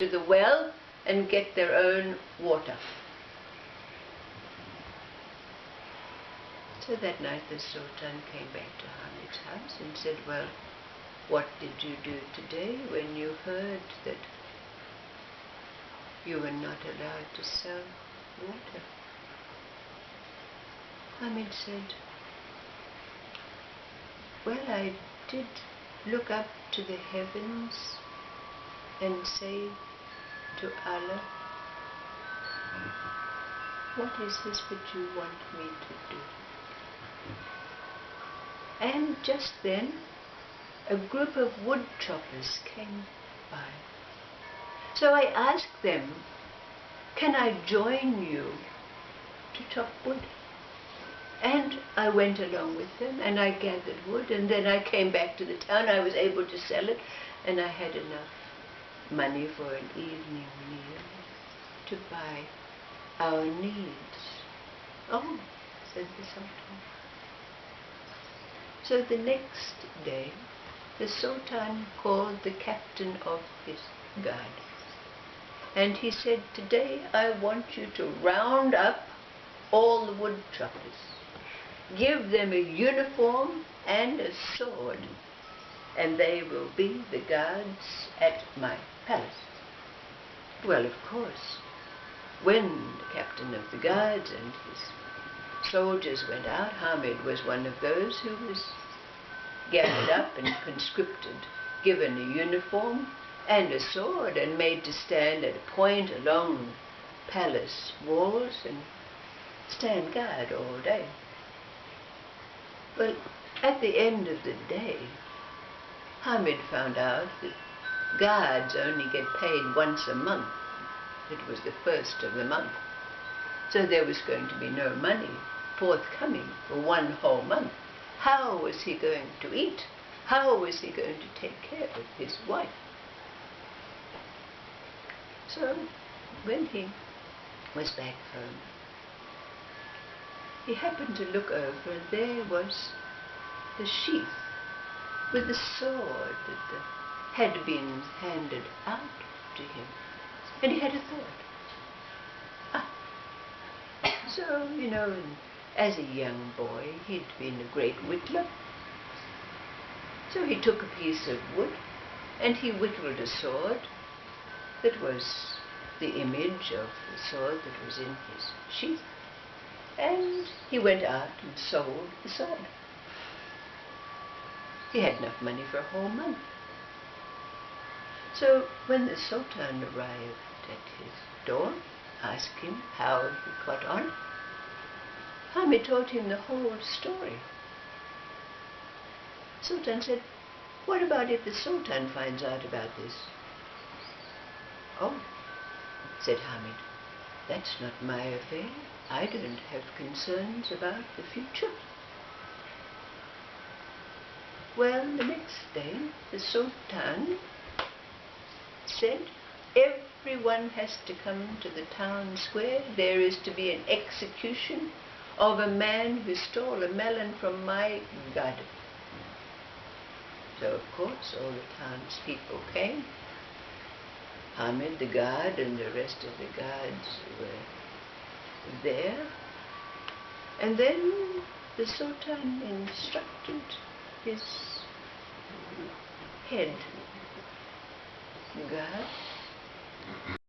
to the well and get their own water. So that night the Sultan came back to Hamid's house and said, well, what did you do today when you heard that you were not allowed to sell water? Hamid said, well, I did look up to the heavens and say to Allah, what is this that you want me to do? And just then a group of wood choppers came by. So I asked them, can I join you to chop wood? And I went along with them and I gathered wood, and then I came back to the town. I was able to sell it, and I had enough money for an evening meal to buy our needs. Oh, said the Sultan. So the next day, the Sultan called the captain of his guard, and he said, today I want you to round up all the wood choppers. Give them a uniform and a sword, and they will be the guards at my palace. Well, of course, when the captain of the guards and his soldiers went out, Hamid was one of those who was gathered up and conscripted, given a uniform and a sword, and made to stand at a point along palace walls and stand guard all day. Well, at the end of the day, Hamid found out that guards only get paid once a month. It was the first of the month. So there was going to be no money forthcoming for one whole month. How was he going to eat? How was he going to take care of his wife? So when he was back home, he happened to look over, and there was the sheath with the sword that had been handed out to him. And he had a thought. So, you know, as a young boy, he'd been a great whittler. So he took a piece of wood and he whittled a sword that was the image of the sword that was in his sheath. And he went out and sold the sword. He had enough money for a whole month. So when the Sultan arrived at his door, asked him how he got on, Hamid told him the whole story. Sultan said, what about if the Sultan finds out about this? Oh, said Hamid, that's not my affair. I don't have concerns about the future. Well, the next day, the Sultan said, everyone has to come to the town square. There is to be an execution of a man who stole a melon from my garden. So, of course, all the townspeople came. Hamid, the guard, and the rest of the guards were there. And then the Sultan instructed his head guard